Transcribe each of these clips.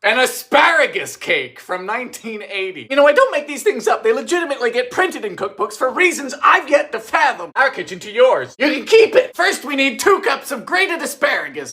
An asparagus cake from 1980. You know, I don't make these things up. They legitimately get printed in cookbooks for reasons I've yet to fathom. Our kitchen to yours. You can keep it. First, we need 2 cups of grated asparagus.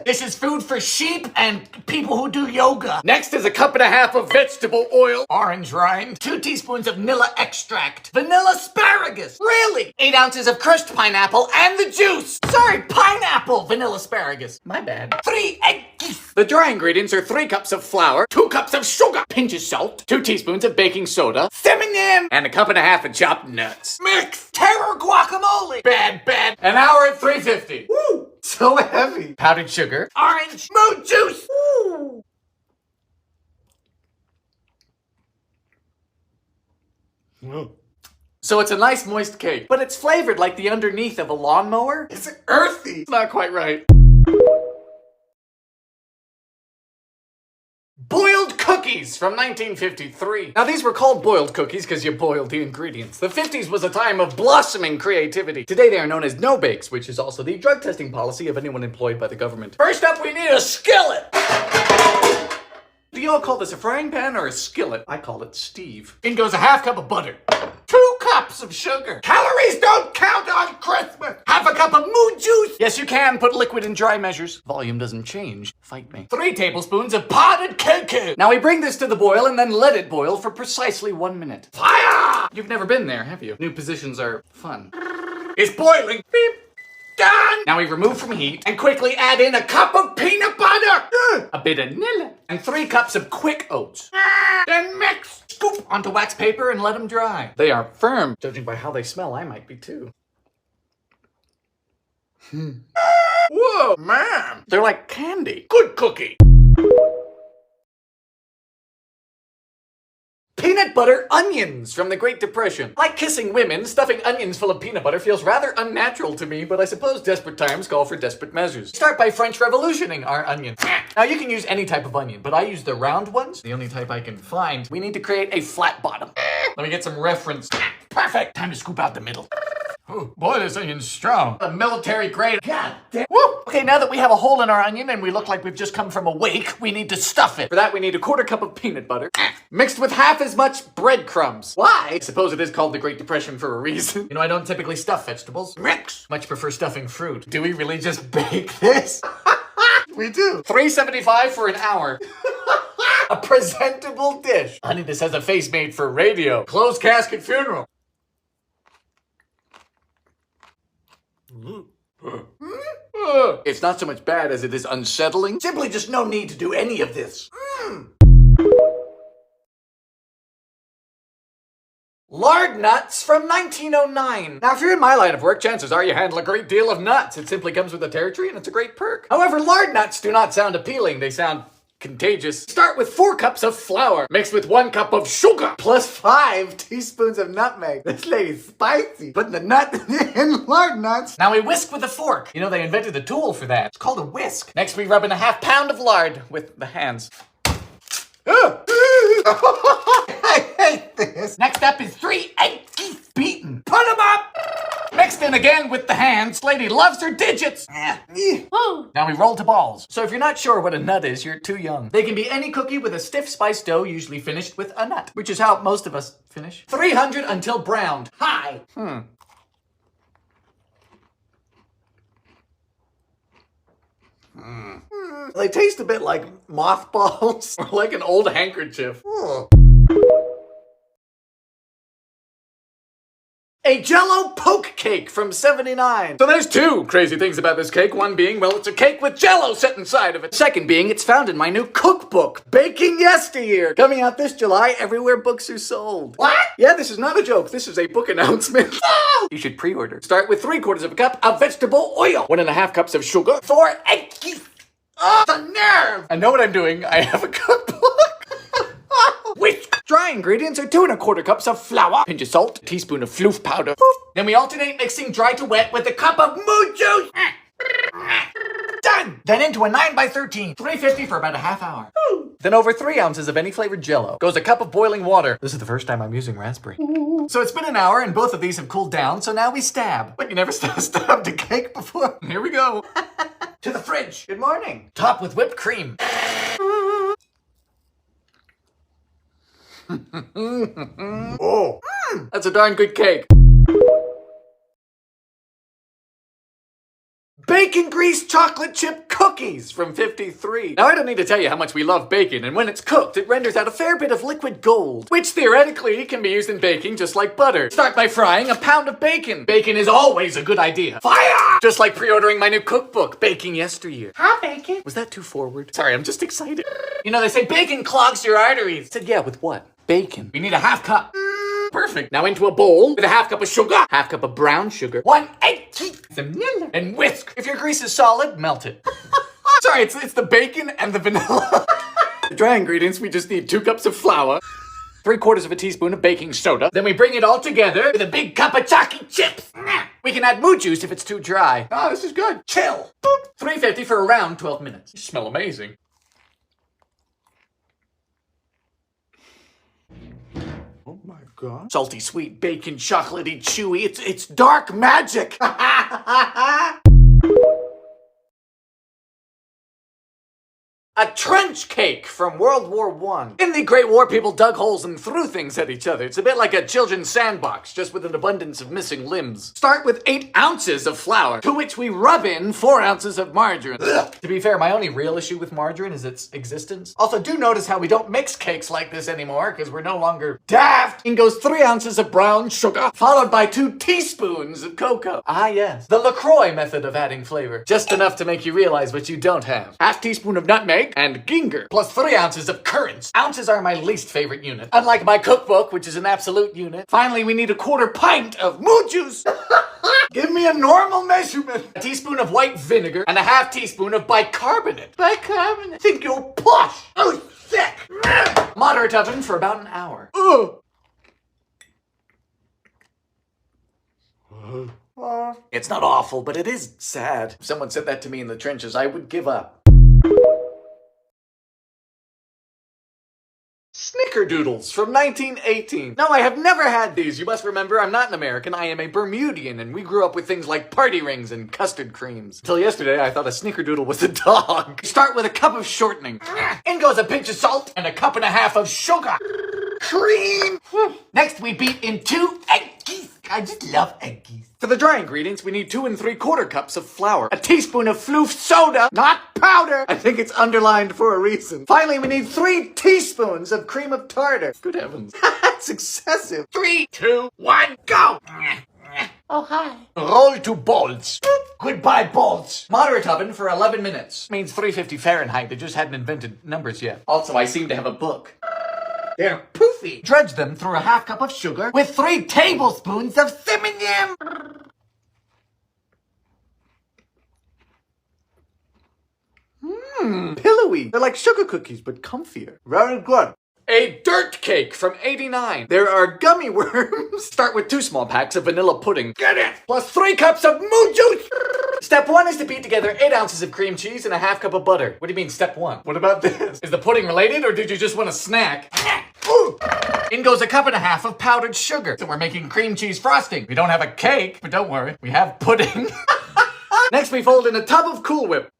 This is food for sheep and people who do yoga. Next is a 1.5 cups of vegetable oil. Orange rind. 2 teaspoons of vanilla extract. Vanilla asparagus. Really? 8 ounces of crushed pineapple and the juice. Sorry, pineapple. Vanilla asparagus. My bad. 3 eggs. The dry ingredients are 3 cups of flour, 2 cups of sugar, pinch of salt, 2 teaspoons of baking soda, cinnamon, and 1.5 cups of chopped nuts. Mix. Terror guacamole. Bad. An hour at 350. Woo! So heavy. Powdered sugar. Orange. Mood juice. Woo! So it's a nice moist cake, but it's flavored like the underneath of a lawnmower. It's earthy. It's not quite right. Boiled cookies from 1953. Now these were called boiled cookies because you boiled the ingredients. The 50s was a time of blossoming creativity. Today they are known as no-bakes, which is also the drug testing policy of anyone employed by the government. First up, we need a skillet. Do you all call this a frying pan or a skillet? I call it Steve. In goes a 1/2 cup of butter. 2 cups of sugar. Calories don't count on Christmas. 1/2 cup of mood juice. Yes, you can put liquid in dry measures. Volume doesn't change. Fight me. 3 tablespoons of potted cocoa. Now we bring this to the boil and then let it boil for precisely 1 minute. Fire! You've never been there, have you? New positions are fun. It's boiling. Beep. Done! Now we remove from heat and quickly add in 1 cup of peanut butter, a bit of vanilla, and 3 cups of quick oats. Then mix. Scoop onto wax paper and let them dry. They are firm. Judging by how they smell, I might be too. Whoa, man! They're like candy. Good cookie. Peanut butter onions from the Great Depression. Like kissing women, stuffing onions full of peanut butter feels rather unnatural to me, but I suppose desperate times call for desperate measures. Start by French revolutioning our onions. Now you can use any type of onion, but I use the round ones, the only type I can find. We need to create a flat bottom. Let me get some reference. Perfect! Time to scoop out the middle. Oh, boy, this onion's strong. A military grade. God damn. Woo! Okay, now that we have a hole in our onion and we look like we've just come from a wake, we need to stuff it. For that, we need a 1/4 cup of peanut butter, mixed with 1/2 as much breadcrumbs. Why? I suppose it is called the Great Depression for a reason. You know, I don't typically stuff vegetables. Mix! Much prefer stuffing fruit. Do we really just bake this? We do. $3.75 for an hour. A presentable dish. Honey, this has a face made for radio. Closed casket funeral. It's not so much bad as it is unsettling. Simply just no need to do any of this. Lard nuts from 1909. Now, if you're in my line of work, chances are you handle a great deal of nuts. It simply comes with the territory and it's a great perk. However, lard nuts do not sound appealing. They sound contagious. Start with 4 cups of flour, mixed with 1 cup of sugar, plus 5 teaspoons of nutmeg. This lady's spicy. Putting the nut in lard nuts. Now we whisk with a fork. You know, they invented a tool for that. It's called a whisk. Next, we rub in a 1/2 pound of lard with the hands. I hate this. Next up is 3 eggs beaten. Put them up. Mixed in again with the hands. Lady loves her digits. Now we roll to balls. So if you're not sure what a nut is, you're too young. They can be any cookie with a stiff spiced dough, usually finished with a nut, which is how most of us finish. 300 until browned. High. They taste a bit like mothballs or like an old handkerchief. A Jell-O poke cake from 79. So there's 2 crazy things about this cake. One being, well, it's a cake with Jell-O set inside of it. Second being, it's found in my new cookbook, Baking Yesteryear, coming out this July everywhere books are sold. What? Yeah, this is not a joke. This is a book announcement. You should pre-order. Start with 3/4 cup of vegetable oil, 1.5 cups of sugar, 4 eggs. Oh, the nerve! I know what I'm doing. I have a cookbook. Whisk. Dry ingredients are 2 1/4 cups of flour, pinch of salt, a teaspoon of floof powder. Then we alternate mixing dry to wet with a cup of mood juice. Done! Then into a 9x13, 350 for about a 1/2 hour. Then over 3 ounces of any flavored Jell-O goes a cup of boiling water. This is the first time I'm using raspberry. So it's been an hour and both of these have cooled down, so now we stab. But you never stabbed a cake before. Here we go. To the fridge. Good morning. Top with whipped cream. Oh, that's a darn good cake. Bacon grease chocolate chip cookies from 53. Now I don't need to tell you how much we love bacon, and when it's cooked, it renders out a fair bit of liquid gold, which theoretically can be used in baking just like butter. Start by frying a pound of bacon. Bacon is always a good idea. Fire! Just like pre-ordering my new cookbook, Baking Yesteryear. Hi, bacon. Was that too forward? Sorry, I'm just excited. You know, they say bacon clogs your arteries. I said, yeah, with what? Bacon. We need a half cup. Perfect. Now into a bowl with a half cup of sugar, half cup of brown sugar, 1 egg, vanilla, and whisk. If your grease is solid, melt it. Sorry, it's the bacon and the vanilla. The dry ingredients, we just need 2 cups of flour, 3/4 of a teaspoon of baking soda. Then we bring it all together with a big cup of chalky chips. We can add moo juice if it's too dry. Oh, this is good. Chill. 350 for around 12 minutes. You smell amazing. Oh my God. Salty, sweet, bacon, chocolatey, chewy. It's dark magic. A trench cake from World War I. In the Great War, people dug holes and threw things at each other. It's a bit like a children's sandbox, just with an abundance of missing limbs. Start with 8 ounces of flour, to which we rub in 4 ounces of margarine. Ugh. To be fair, my only real issue with margarine is its existence. Also, do notice how we don't mix cakes like this anymore, because we're no longer daft. In goes 3 ounces of brown sugar, followed by 2 teaspoons of cocoa. Ah, yes. The LaCroix method of adding flavor. Just enough to make you realize what you don't have. Half teaspoon of nutmeg, and ginger, plus 3 ounces of currants. Ounces are my least favorite unit, unlike my cookbook, which is an absolute unit. Finally, we need a 1/4 pint of moo juice. Give me a normal measurement. A teaspoon of white vinegar and a half teaspoon of bicarbonate. Bicarbonate? Think you're posh. Oh, sick. Moderate oven for about an hour. Ugh. It's not awful, but it is sad. If someone said that to me in the trenches, I would give up. Snickerdoodles from 1918. No, I have never had these. You must remember, I'm not an American. I am a Bermudian, and we grew up with things like party rings and custard creams. Until yesterday, I thought a snickerdoodle was a dog. Start with a cup of shortening. In goes a pinch of salt and a cup and a half of sugar. Cream. Next, we beat in 2 eggies. I just love eggies. For the dry ingredients, we need 2 3/4 cups of flour, a teaspoon of floof soda, not powder. I think it's underlined for a reason. Finally, we need 3 teaspoons of cream of tartar. Good heavens. That's excessive. 3, 2, 1, go. Oh, hi. Roll to bolts. Goodbye, bolts. Moderate oven for 11 minutes. Means 350 Fahrenheit. They just hadn't invented numbers yet. Also, I seem to have a book. They're poofy. Dredge them through a half cup of sugar with 3 tablespoons of cinnamon. Pillowy. They're like sugar cookies, but comfier. Very good. A dirt cake from 89. There are gummy worms. Start with 2 small packs of vanilla pudding. Get it! Plus 3 cups of moo juice. Step 1 is to beat together 8 ounces of cream cheese and a half cup of butter. What do you mean, step 1? What about this? Is the pudding related, or did you just want a snack? In goes a cup and a half of powdered sugar. So we're making cream cheese frosting. We don't have a cake, but don't worry, we have pudding. Next, we fold in a tub of Cool Whip.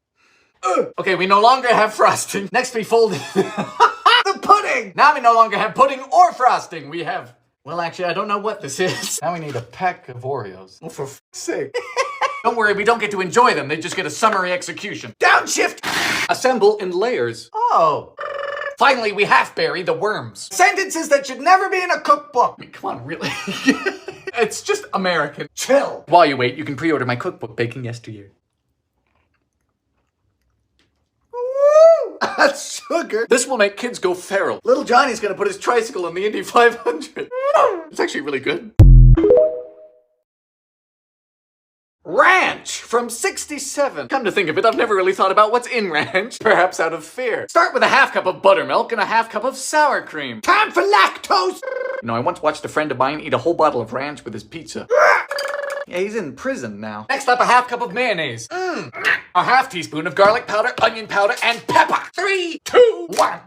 Okay, we no longer have frosting. Next, we fold in the pudding. Now we no longer have pudding or frosting. We have, well, actually, I don't know what this is. Now we need a pack of Oreos. Oh, for f***'s sake. Don't worry, we don't get to enjoy them. They just get a summary execution. Downshift. Assemble in layers. Oh. Finally, we half bury the worms. Sentences that should never be in a cookbook. I mean, come on, really? It's just American. Chill. While you wait, you can pre-order my cookbook, Baking Yesteryear. That's sugar. This will make kids go feral. Little Johnny's gonna put his tricycle in the Indy 500. It's actually really good. Ranch from 67. Come to think of it, I've never really thought about what's in ranch. Perhaps out of fear. Start with a half cup of buttermilk and a half cup of sour cream. Time for lactose! You know, I once watched a friend of mine eat a whole bottle of ranch with his pizza. Yeah, he's in prison now. Next up, a half cup of mayonnaise. A half teaspoon of garlic powder, onion powder, and pepper. 3, 2, 1.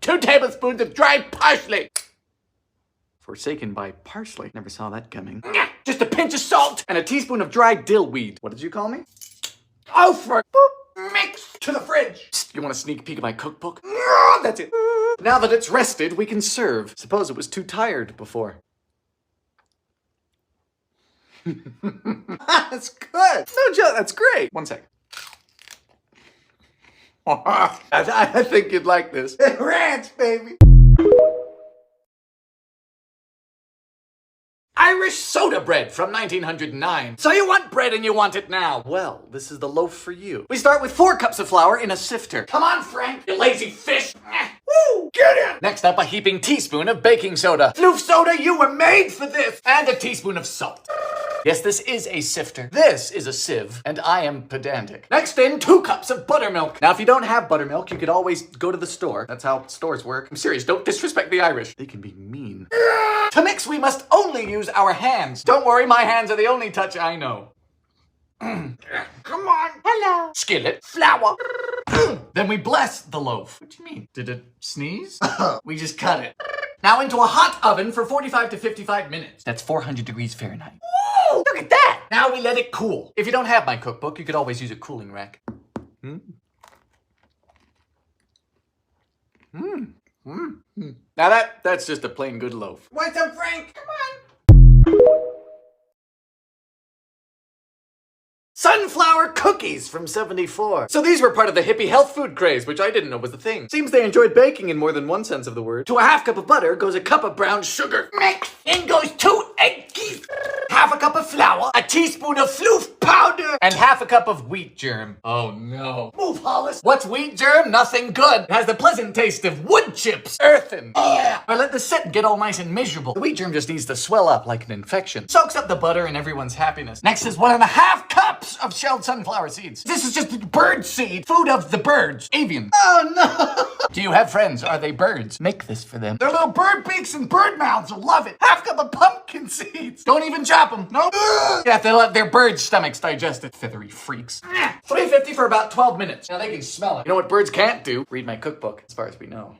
2 tablespoons of dried parsley. Forsaken by parsley. Never saw that coming. Just a pinch of salt and a teaspoon of dried dill weed. What did you call me? Oh, for Mix to the fridge. Psst, you want a sneak peek at my cookbook? That's it. Now that it's rested, we can serve. Suppose it was too tired before. That's good. No joke, that's great. One sec. I think you'd like this. Ranch, baby. Irish soda bread from 1909. So you want bread and you want it now. Well, this is the loaf for you. We start with 4 cups of flour in a sifter. Come on, Frank, you lazy fish. Woo, get in. Next up, a heaping teaspoon of baking soda. Floof soda, you were made for this. And a teaspoon of salt. Yes, this is a sifter. This is a sieve, and I am pedantic. Next in, 2 cups of buttermilk. Now, if you don't have buttermilk, you could always go to the store. That's how stores work. I'm serious, don't disrespect the Irish. They can be mean. To mix, we must only use our hands. Don't worry, my hands are the only touch I know. Come on. Hello. Skillet. Flour. Then we bless the loaf. What do you mean? Did it sneeze? We just cut it. Now into a hot oven for 45 to 55 minutes. That's 400 degrees Fahrenheit. Whoa, look at that. Now we let it cool. If you don't have my cookbook, you could always use a cooling rack. Now that's just a plain good loaf. Want some, Frank? Come on. Sunflower cookies from 74. So these were part of the hippie health food craze, which I didn't know was a thing. Seems they enjoyed baking in more than one sense of the word. To a half cup of butter goes a cup of brown sugar. Mix. In goes 2 egg yolks. Half a cup of flour, a teaspoon of floof powder, and half a cup of wheat germ. Oh no. Move, Hollis. What's wheat germ? Nothing good. It has the pleasant taste of wood chips. Earthen. Yeah. Or let the set get all nice and miserable. The wheat germ just needs to swell up like an infection. Soaks up the butter and everyone's happiness. Next is 1.5 cups of shelled sunflower seeds. This is just bird seed. Food of the birds. Avian. Oh no. Do you have friends? Are they birds? Make this for them. Their little bird beaks and bird mouths will love it. Half cup of pumpkin seeds. Don't even chop them. No. Yeah, they let their bird stomachs digest it. Feathery freaks. $3.50 for about 12 minutes. Now they can smell it. You know what birds can't do? Read my cookbook, as far as we know.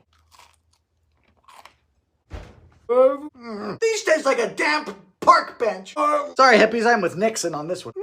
These taste like a damp park bench. Sorry, hippies, I'm with Nixon on this one.